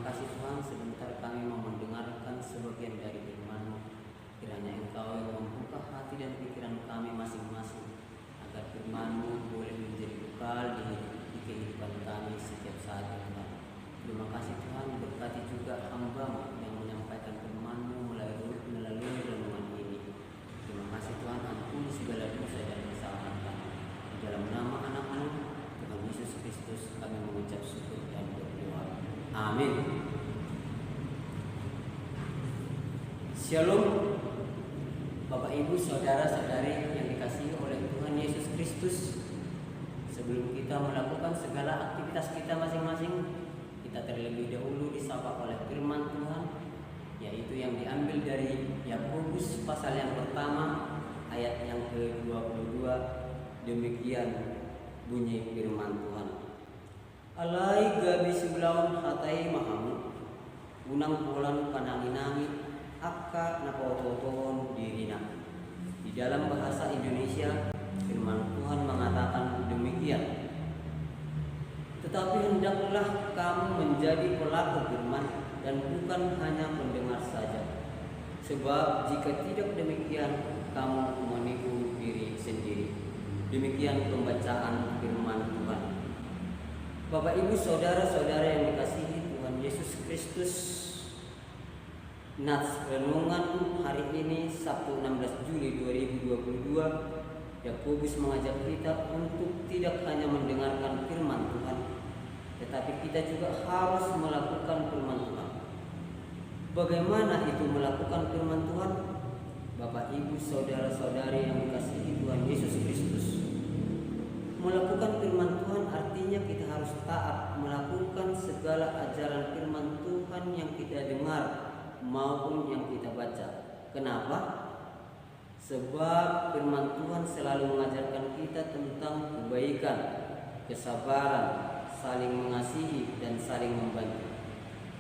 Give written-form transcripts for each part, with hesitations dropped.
kasih Tuhan, sebentar kami mau mendengarkan sebagian dari firman-Mu. Kiranya Engkau yang membuka hati dan pikiran kami masing-masing, agar firman-Mu boleh menjadi bekal di kehidupan kami setiap saat, Tuhan. Terima kasih Tuhan, berkati juga hamba-Mu yang menyampaikan firman-Mu melalui renungan ini. Terima kasih Tuhan, ampuni segala dosa dan kesalahan kami. Di dalam nama anak-Mu, Tuhan Yesus Kristus, kami mengucap syukur dan berdoa. Amin. Shalom, Bapak Ibu, saudara-saudari yang dikasihi oleh Tuhan Yesus Kristus. Sebelum kita melakukan segala aktivitas kita masing-masing, kita terlebih dahulu disapa oleh firman Tuhan, yaitu yang diambil dari Yakobus pasal yang pertama ayat yang ke-22. Demikian bunyi firman Tuhan. Alai gabi sebelaun hatai mahamu, unang polan pananginangi akka napototon dirina. Di dalam bahasa Indonesia, firman Tuhan mengatakan demikian. Tetapi hendaklah kamu menjadi pelaku firman dan bukan hanya pendengar saja. Sebab jika tidak demikian, kamu menipu diri sendiri. Demikian pembacaan firman Tuhan. Bapak Ibu saudara-saudara yang dikasihi Tuhan Yesus Kristus, nats renungan hari ini Sabtu 16 Juli 2022, Yakobus mengajak kita untuk tidak hanya mendengarkan firman Tuhan, tetapi kita juga harus melakukan firman Tuhan. Bagaimana itu melakukan firman Tuhan? Bapak Ibu saudara-saudari yang dikasihi Tuhan Yesus Kristus, melakukan firman Tuhan artinya kita harus taat melakukan segala ajaran firman Tuhan yang kita dengar maupun yang kita baca. Kenapa? Sebab firman Tuhan selalu mengajarkan kita tentang kebaikan, kesabaran, saling mengasihi, dan saling membantu.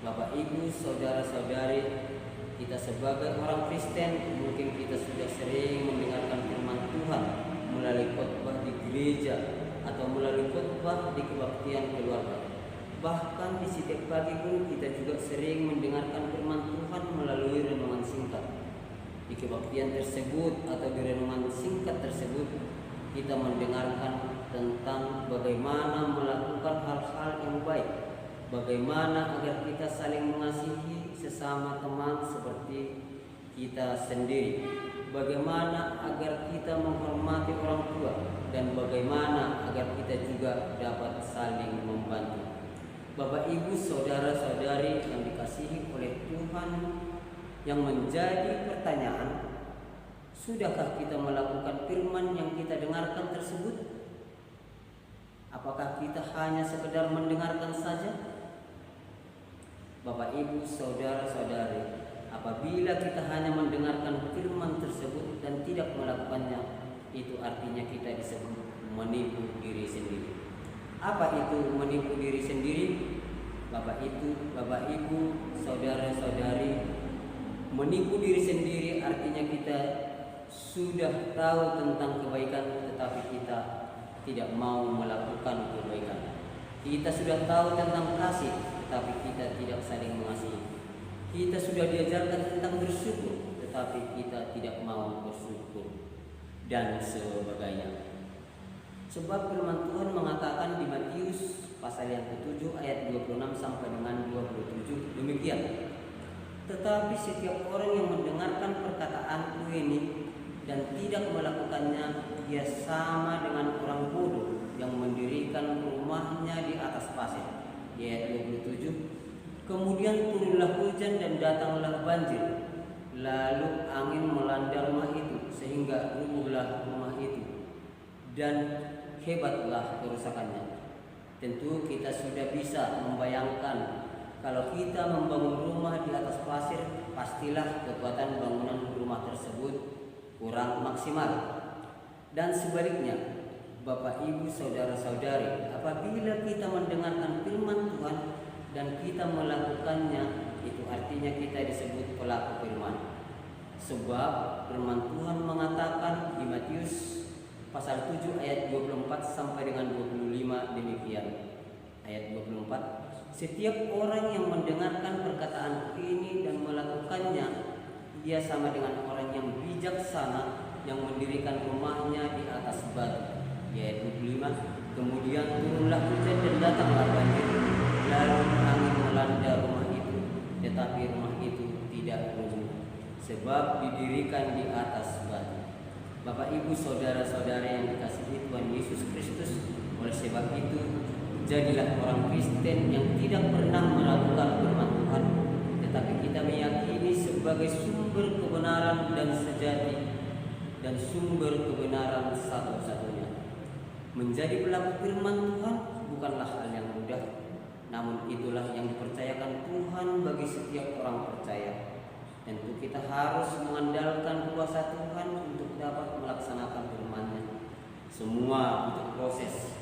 Bapak Ibu saudara-saudari, kita sebagai orang Kristen mungkin kita sudah sering mendengarkan firman Tuhan melalui khotbah di gereja atau melalui khotbah di kebaktian keluarga. Bahkan di setiap pagi pun kita juga sering mendengarkan firman Tuhan melalui renungan singkat. Di kebaktian tersebut atau di renungan singkat tersebut, kita mendengarkan tentang bagaimana melakukan hal-hal yang baik, bagaimana agar kita saling mengasihi sesama teman seperti kita sendiri, bagaimana agar kita menghormati orang tua, dan bagaimana agar kita juga dapat saling membantu. Bapak Ibu saudara-saudari yang dikasihi oleh Tuhan, yang menjadi pertanyaan, sudahkah kita melakukan firman yang kita dengarkan tersebut? Apakah kita hanya sekedar mendengarkan saja? Bapak Ibu saudara-saudari, apabila kita hanya mendengarkan firman tersebut dan tidak melakukannya, itu artinya kita disebut menipu diri sendiri. Apa itu menipu diri sendiri? Bapak Ibu saudara-saudari, menipu diri sendiri artinya kita sudah tahu tentang kebaikan tetapi kita tidak mau melakukan kebaikan. Kita sudah tahu tentang kasih tetapi kita tidak saling mengasihi. Kita sudah diajarkan tentang bersyukur tetapi kita tidak mau bersyukur, dan sebagainya. Sebab firman Tuhan mengatakan di Matius pasal yang ke-7 ayat 26 sampai dengan 27 demikian. Tetapi setiap orang yang mendengarkan perkataanku ini dan tidak melakukannya, dia sama dengan orang bodoh yang mendirikan rumahnya di atas pasir. Ayat 27. Kemudian turunlah hujan dan datanglah banjir, lalu angin melanda rumah itu sehingga rubuhlah rumah itu, dan hebatlah kerusakannya. Tentu kita sudah bisa membayangkan, kalau kita membangun rumah di atas pasir, pastilah kekuatan bangunan rumah tersebut kurang maksimal. Dan sebaliknya, Bapak Ibu saudara-saudari, apabila kita mendengarkan firman Tuhan dan kita melakukannya, itu artinya kita disebut pelaku firman. Sebab firman Tuhan mengatakan di Matius pasal 7 ayat 24 sampai dengan 25 demikian. Ayat 24, setiap orang yang mendengarkan perkataan ini dan melakukannya, ia sama dengan orang yang bijaksana yang mendirikan rumahnya di atas batu. Ayat 25, kemudian turunlah hujan dan datanglah banjir, lalu angin melanda rumah itu, tetapi rumah itu tidak runtuh, sebab didirikan di atas batu. Bapak, Ibu, saudara-saudara yang dikasihi Tuhan Yesus Kristus, oleh sebab itu jadilah orang Kristen yang tidak pernah melakukan firman Tuhan, tetapi kita meyakini sebagai sumber kebenaran dan sejati dan sumber kebenaran satu-satunya. Menjadi pelaku firman Tuhan bukanlah hal yang mudah, namun itulah yang dipercayakan Tuhan bagi setiap orang percaya. Tentu kita harus mengandalkan kuasa Tuhan untuk dapat melaksanakan firman-Nya. Semua butuh proses.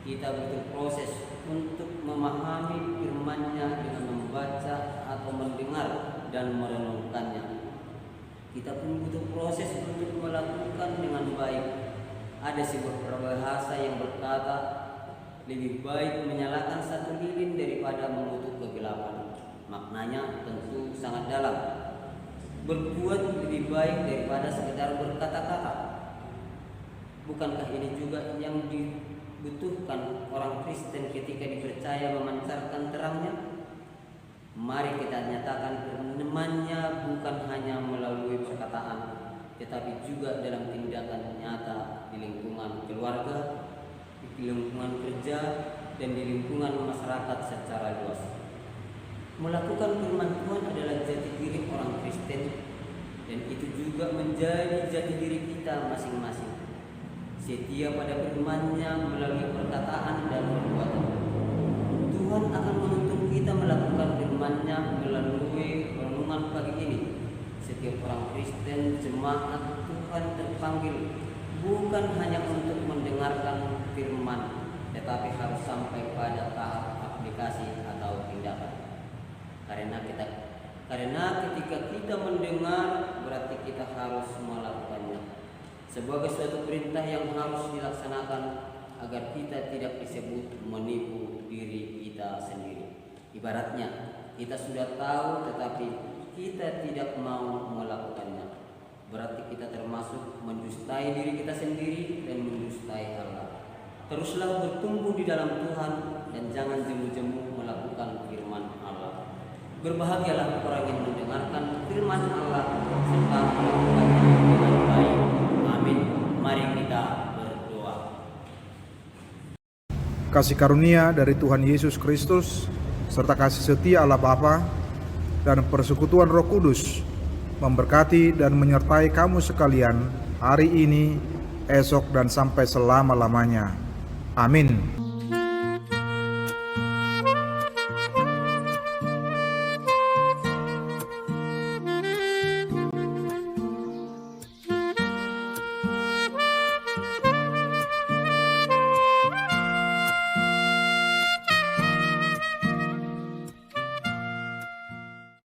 Kita butuh proses untuk memahami firman-Nya dengan membaca atau mendengar dan merenungkannya. Kita pun butuh proses untuk melakukan dengan baik. Ada sebuah peribahasa yang berkata, lebih baik menyalakan satu lilin daripada mengutuk kegelapan. Maknanya tentu sangat dalam. Berbuat lebih baik daripada sekedar berkata-kata. Bukankah ini juga yang dibutuhkan orang Kristen ketika dipercaya memancarkan terangnya? Mari kita nyatakan firman-Nya bukan hanya melalui perkataan, tetapi juga dalam tindakan nyata di lingkungan keluarga, di lingkungan kerja, dan di lingkungan masyarakat secara luas. Melakukan firman Tuhan adalah jati diri orang Kristen, dan itu juga menjadi jati diri kita masing-masing. Setia pada firman-Nya melalui perkataan dan perbuatan. Tuhan akan menuntun kita melakukan firman-Nya melalui renungan pagi ini. Setiap orang Kristen, jemaat Tuhan terpanggil bukan hanya untuk mendengarkan firman, tetapi harus sampai pada tahap aplikasi atau tindakan. Karena ketika kita mendengar, berarti kita harus melakukannya sebagai suatu perintah yang harus dilaksanakan agar kita tidak disebut menipu diri kita sendiri. Ibaratnya kita sudah tahu tetapi kita tidak mau melakukannya, berarti kita termasuk mendustai diri kita sendiri dan mendustai Allah. Teruslah bertumbuh di dalam Tuhan dan jangan jemu-jemu melakukan firman Allah. Berbahagialah orang yang mendengarkan firman Allah serta melakukannya dengan baik. Amin. Mari kita berdoa. Kasih karunia dari Tuhan Yesus Kristus serta kasih setia Allah Bapa dan persekutuan Roh Kudus memberkati dan menyertai kamu sekalian hari ini, esok, dan sampai selama-lamanya. Amin.